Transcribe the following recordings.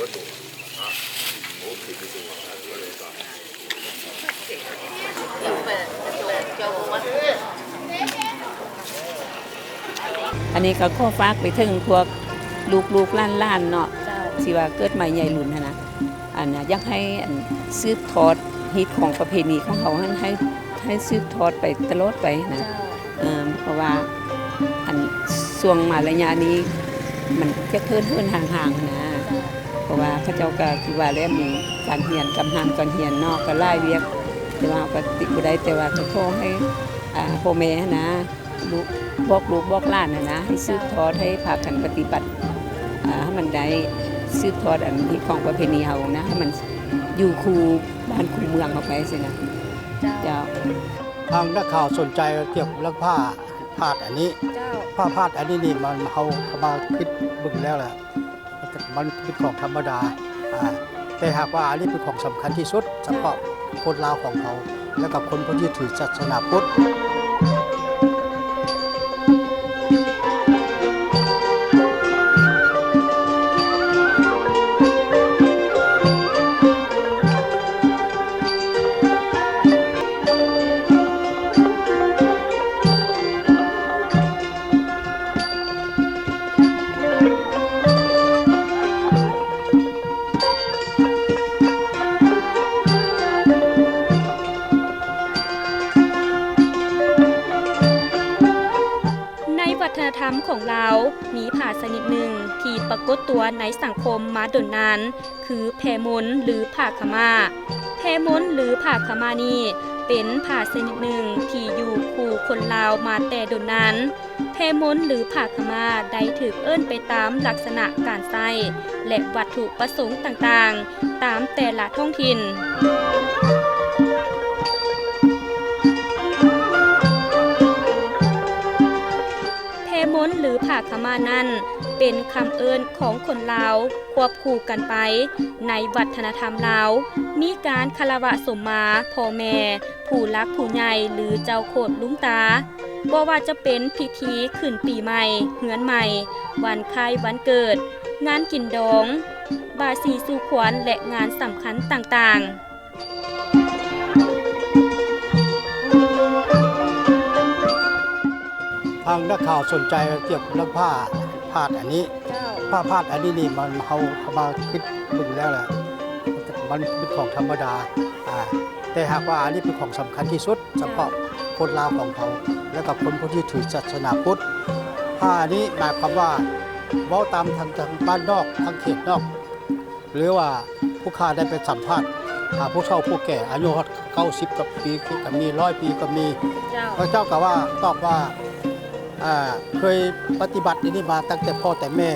อันนี้ก็ข้อฝากไปถึงพวกลูกล้านเนาะที่ว่าเกิดมาใหญ่หลุนนะอันนี้อยากให้สืบทอดฮิตของประเพณีของเขาให้สืบทอดไปตลอดไปนะเพราะว่าอันช่วงมาระยะนี้มันจะเพิ่นห่างๆนะเพราะว่าพระเจ้าก็คือว่าแล้วมีการเรียนกำหันก่อนเรียนเนาะก็ไล่เวียกแต่ว่าปฏิบัติได้แต่ว่าก็ขอให้พ่อแม่นะลูกบอกหลานนะให้สืบทอดให้พากันปฏิบัติให้มันได้สืบทอดอันที่ของประเพณีเฮานะให้มันอยู่คู่บ้านคู่เมืองออกไปสินะเจ้าทางนักข่าวสนใจเกี่ยวกับเรื่องผ้าพาดอันนี้ผ้าพาดอันนี้นี่มันเฮามาคิดบึงแล้วแหละมันเป็นของธรรมดาแต่หากว่าอันนี้เป็นของสำคัญที่สุดเฉพาะคนลาวของเขาและกับคนที่ถือศาสนาพุทธธรรมของเรามีผ้าชนิดหนึ่งที่ปรากฏตัวในสังคมมาดนนานคือแพมนหรือผ้าขม่าแพมนหรือผ้าขม่านี้เป็นผ้าชนิดหนึ่งที่อยู่คู่คนลาวมาแต่ดนนานแพมนหรือผ้าขม่าได้ถูกเอิ้นไปตามลักษณะการใช้และวัตถุประสงค์ต่างๆตามแต่ละท้องถิ่นมนหรือผ้าขม่านั้นเป็นคำเอิ้นของคนลาวควบคู่กันไปในวัฒนธรรมลาวมีการคารวะสมมาพ่อแม่ผู้รักผู้ใหญ่หรือเจ้าโคตรลุงตาบ่ว่าจะเป็นพิธีขึ้นปีใหม่เฮือนใหม่วันคล้ายวันเกิดงานกินดองบาสีสู่ขวัญและงานสำคัญต่างๆทางนักข่าวสนใจเกี่ยวกับเรื่องผ้าพาดอันนี้ผ้าพาดอันนี้นี่มันเฮามาคิดบึงแล้วแหละมันเป็นของธรรมดาแต่หากว่าอันนี้เป็นของสำคัญที่สุดเฉพาะคนลาวของเขาและกับคนที่ถือศาสนาพุทธผ้านี้หมายความว่าเว้าตามทางบ้านนอกทางเขตนอกหรือว่าผู้ค้าได้ไปสัมภาษณ์ผู้เฒ่าผู้แก่อายุ90กับปีก็มี100ปีก็มีพระเจ้าก็ว่าตอบว่าเคยปฏิบัตินี้มาตั้งแต่พ่อแต่แม่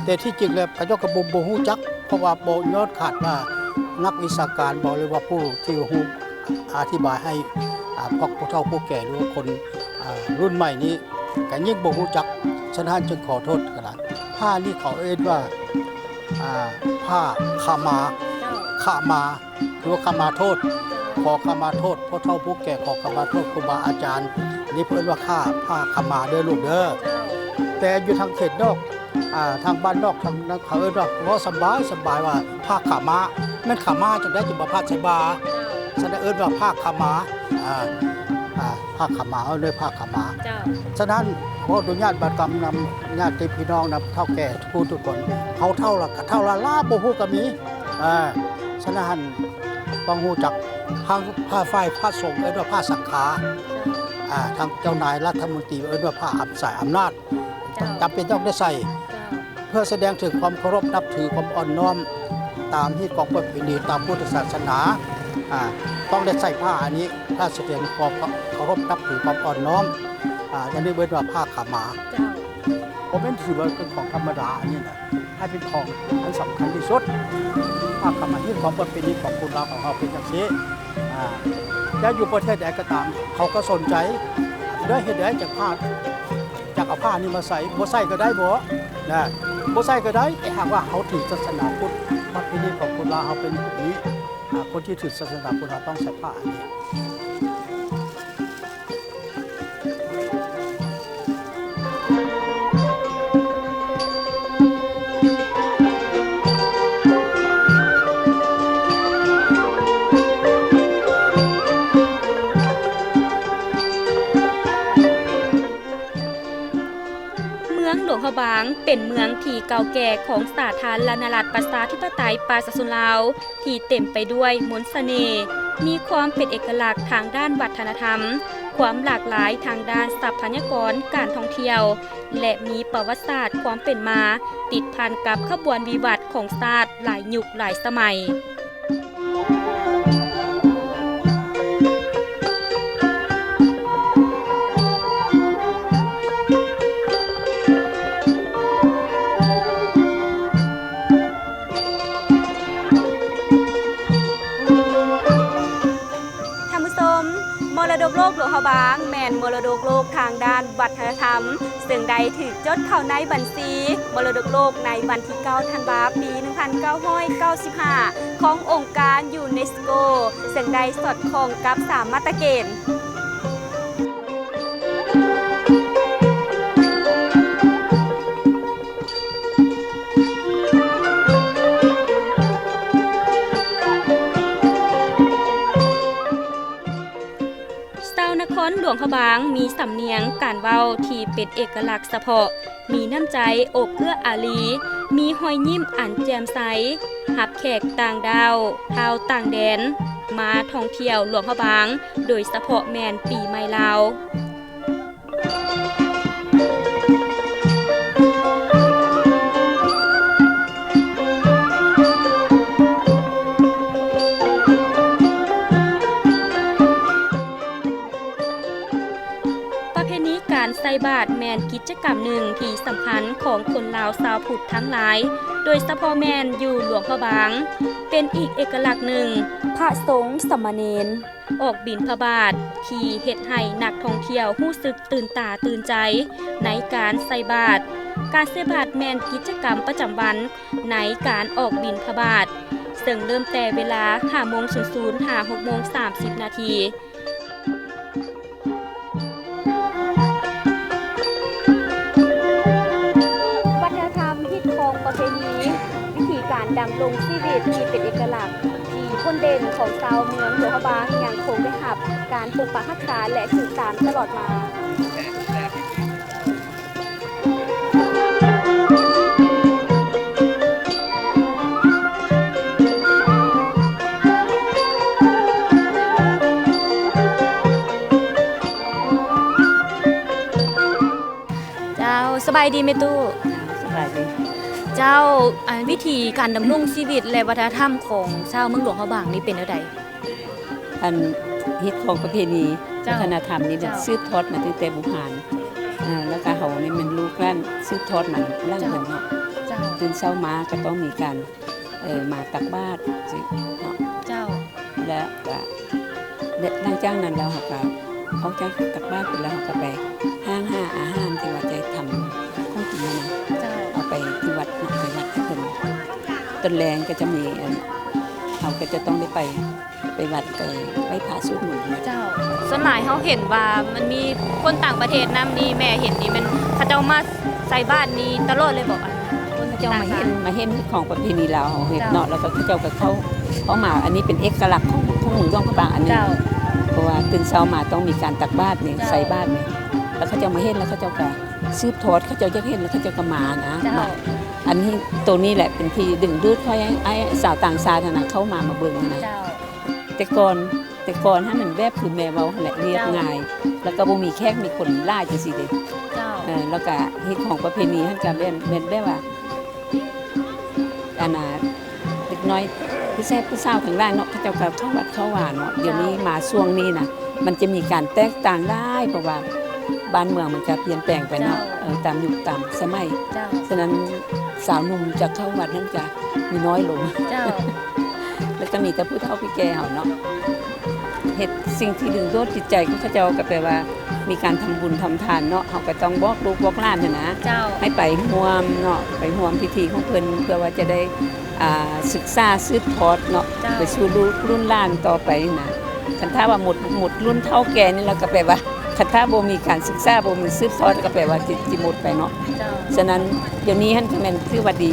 แต่ที่จริงแล้วเขาก็บ่ฮู้จักเพราะว่าบ่ยอดขาดว่านักวิชาการบอกเลยว่าผู้ที่ฮู้อธิบายให้พวกผู้เฒ่าผู้แก่หรือว่าคนรุ่นใหม่นี้ก็ยิ่งบ่ฮู้จักฉะนั้นจึงขอโทษกันนะผ้านี่เขาเอ่ยว่าผ้าขมาหรือว่าขมาโทษขอขมาโทษผู้เฒ่าผู้แก่ขอขมาโทษครูบาอาจารย์นี่เพิ่นว่าผ้าขมาเด้อลูกเด้อแต่อยู่ทางเขตนอกทางบ้านนอกทางนั้นเขาเอิ้นว่าสบายว่าผ้าขมามันขมาจังได้จังบ่ผ้าสบาฉะนั้นเอิ้นว่าผ้าขมาผ้าขมาเอาเลยผ้าขมาฉะนั้นขออนุญาตบัดกรรมนำญาติพี่น้องนำเฒ่าแก่ทุกคนเฮาเท่าละลาบ่ฮู้ก็มีฉะนั้นต้องฮู้จักทางผ้าฝ้ายผ้าสงฆ์เอิ้นว่าผ้าสังฆาทางเจ้านายรัฐมนตรีเอิ้นว่าผ้าสายอำนาจจำเป็นต้องได้ใส่เพื่อแสดงถึงความเคารพนับถือความอ่อนน้อมตามที่ของประเพณีตามพุทธศาสนาต้องได้ใส่ผ้าอันนี้ถ้าแสดงความเคารพนับถือความอ่อนน้อมอันนี้เอิ้นว่าผ้าขาวม้าผมเป็นถือว่าเป็นของธรรมดาอันนี้นะให้เป็นของอันสำคัญที่สุดผ้าขาวม้าที่ของประเพณีของคนเราของเราเป็นอย่างนี้จะอยู่ประเทศใดก็ตามเขาก็สนใจได้เห็นได้จากผ้าจากเอาผ้านี่มาใส่บ่ใส่ก็ได้บ่นะบ่ใส่ก็ได้แต่หากว่าเขาถือศาสนาพุทธประเพณีของคนลาวเขาเป็นแบบนี้คนที่ถือศาสนาพุทธต้องใส่ผ้าอันนี้ างเป็นเมืองที่เก่าแก่ของสาธารณรัฐประชาธิปไตยประชาชนลาวที่เต็มไปด้วยมนต์เสน่ห์มีความเป็นเอกลักษณ์ทางด้านวัฒนธรรมความหลากหลายทางด้านทรัพยากรการท่องเที่ยวและมีประวัติศาสตร์ความเป็นมาติดพันกับขบวนวิวัฒน์ของศาสตร์หลายยุคหลายสมัยมรดกโลกหลวงพระบางแม่นมรดกโลกทางด้านวัฒนธรรมซึ่งได้ถูกจดเข้าในบัญชีมรดกโลกในวันที่ 9 ธันวาคม ปี 1995 ขององค์การยูเนสโกซึ่งได้สอดคล้องกับ3 มาตรเกณฑ์นครหลวงพระบางมีสำเนียงการเว้าที่เป็นเอกลักษณ์เฉพาะมีน้ำใจอบเอื้ออารีมีหอยยิ้มอันแจ่มใสหับแขกต่างดาวชาวต่างแดนมาท่องเที่ยวหลวงพระบางโดยเฉพาะแม่นปีใหม่ลาวการใส่บาตรแมนกิจกรรมหนึ่งที่สำคัญของคนลาวชาวพุทธทั้งหลายโดยเฉพาะแมนอยู่หลวงพระบางเป็นอีกเอกลักษณ์หนึ่งพระสงฆ์สมณเณรออกบิณฑบาตที่เฮ็ดให้นักท่องเที่ยวรู้สึกตื่นตาตื่นใจในการใส่บาตรการใส่บาตรแมนกิจกรรมประจำวันในการออกบิณฑบาตซึ่งเริ่มแต่เวลา 5:00 น. ถึง 6:30 น. ประเพณีวิธีการดำรงชีวิตที่เป็นเอกลักษณ์ที่คนเด่นของชาวเมืองหลวงพระบางยังคงได้รับการปกปักรักษาและสืบสานตลอดมาเจ้าสบายดีไหมตู้สบายดีเจ้าวิธีการดำรงชีวิตและวัฒนธรรมของชาวเมืองหลวงพระบางนี่เป็นอะไรอันฮิตของประเพณีวัฒนธรรมนี่มันสืบทอดมาตั้งแต่โบราณแล้วก็เขานี่มันลูกหลานสืบทอดมาล่างเหมือนเนาะตื่นเช้ามาก็ต้องมีการมาตักบาตรเนาะเจ้าแล้วก็หลังจากนั้นเราเขาจะตักบาตรไปแล้วเขาก็ไปห้างอาหารที่ว่าจะทำของกินนะเอาไปที่วัดนะไปวัดเพิ่นต้นแรงก็จะมีเขาก็จะต้องได้ไปวัดไปพระสวดมนต์เจ้าส่วนหลายเขาเห็นว่ามันมีคนต่างประเทศนำนี่แม่เห็นนี่มันเขาเจ้ามาใส่บ้านนี่ตลอดเลยบอกว่าคนเจ้ามาเห็นของประเพณีลาวเห็นเนาะแล้วก็เขาเจ้าก็เขามาอันนี้เป็นเอกลักษณ์ของหมู่หลวงพระบางอันนึงเพราะว่าตื่นเช้ามาต้องมีการตักบาตรนี่ใส่บาตรนี่แล้วเขาเจ้ามาเห็นแล้วเขาเจ้าก็สืบทอดเขาเจ้าจะเห็นแล้วเขาเจ้าก็มานะอันนี้ตัวนี้แหละเป็นที่ดึงดูดให้สาวต่างชาตินะเข้ามาเบิ่งนะแต่ก่อนให้มันแบบคือแม่เว้าแหละเรียบง่ายแล้วก็บ่มีแขกมีคนหลายจังซี่เด้แล้วก็เฮ็ดของประเพณีให้กับเป็นแบบว่าเด็กน้อยผู้แซ่บผู้สาวทั้งหลายเนาะเขาเจ้าก็เข้าวัดเข้าว่าเนาะเดี๋ยวนี้มาช่วงนี้น่ะมันจะมีการแตกต่างได้เพราะว่าบ้านเมืองมันจะเปลี่ยนแปลงไปเนาะตามยุคตามสมัยฉะนั้นสาวหนุ่มจะเข้าวัดนั้นจะมีน้อยลงแล้วก็มีแต่ผู้เฒ่าผู้แก่เฮาเนาะเฮ็ดสิ่งที่ดึงดูดจิตใจของเขาเจ้าก็แปลว่ามีการทำบุญทำทานเนาะเฮาก็ต้องบอกลูกบอกหลานนะให้ไปร่วมเนาะไปร่วมพิธีของเพิ่นเพื่อว่าจะได้ศึกษาสืบทอดเนาะไปสู่รุ่นหลานต่อไปนะคันถ้าว่าหมดรุ่นเฒ่าแก่นี่แล้วก็แปลว่าคันถ้าบ่มีการศึกษาบ่มีสืบทอดก็แปลว่าจิหมดไปเนาะฉะนั้นเดี๋ยวนี้หั่นก็แม่นคือว่าดี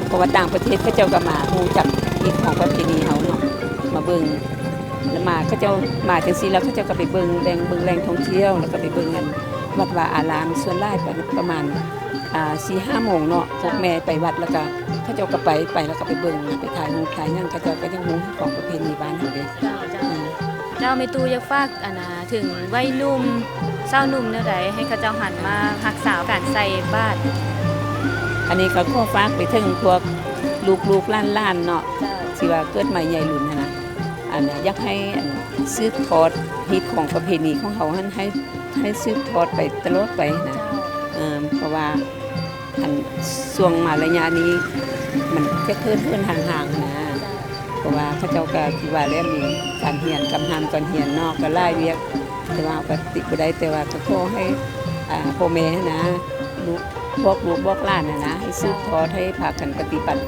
เพราะว่าต่างประเทศเขาเจ้าก็มาฮู้จักอีกของประเพณีเฮาเนาะมาเบิ่งแล้วมาเขาเจ้ามาจังซี่แล้วเขาเจ้าก็ไปเบิ่งแหล่งท่องเที่ยวแล้วก็ไปเบิ่งกันวัดวาอารามส่วนหลายประมาณ 4-5 โมงเนาะพวกแม่ไปวัดแล้วก็เขาเจ้าก็ไปแล้วก็ไปเบิ่งไปถ่ายรูปถ่ายหยังเขาเจ้าก็ยังฮู้ของประเพณีบ้านเฮาเด้ เจ้าแม่ตู้อยากฝากถึงวัยหนุ่มเศร้าหนุ่มแนวใดให้เขาเจ้าหันมารักษาการใส่บาตร อันนี้ก็ขอฝากไปถึงพวกลูกๆหลานๆเนาะที่ว่าเกิดใหม่ใหญ่รุ่นนะอันนี้อยากให้สืบทอดฮิตของประเพณีของเขาให้สืบทอดไปตลอดไปนะเพราะว่าอันช่วงมาระยะนี้มันจะเคลื่อนห่างๆนะเพราะว่าเขาเจ้าก็ที่ว่าแล้วมีการเรียนกำหามก่อนเรียนเนอกก็ไล่เวียกแต่ว่าก็ติดบ่ได้แต่ว่าก็ขอให้พ่อแม่นะลูกบอกหลานนะให้สืบทอดให้พากันปฏิบัติ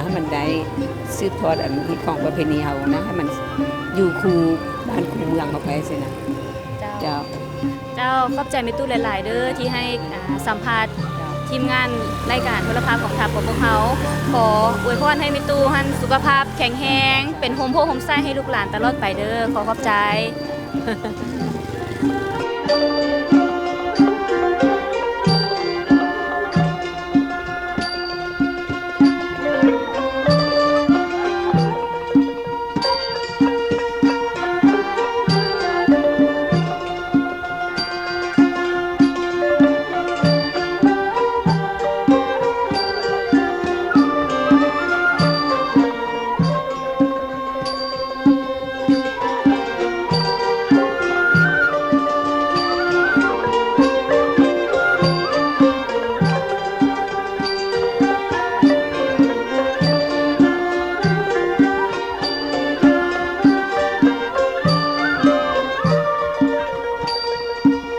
ให้มันได้สืบทอดอันนี้ของประเพณีเฮานะให้มันอยู่คู่บ้านคู่เมืองเอาไปสินะเจ้า เจ้าขอบใจแม่ตู้หลาย ๆ เด้อที่ให้สัมภาษณ์ทีมงานรายการโทรภาพของทัพของพวกเขาขออวยพรให้แม่ตู้หันสุขภาพแข็งแรงเป็นโฮมโพโฮมไส้ให้ลูกหลานตลอดไปเด้อขอขอบใจ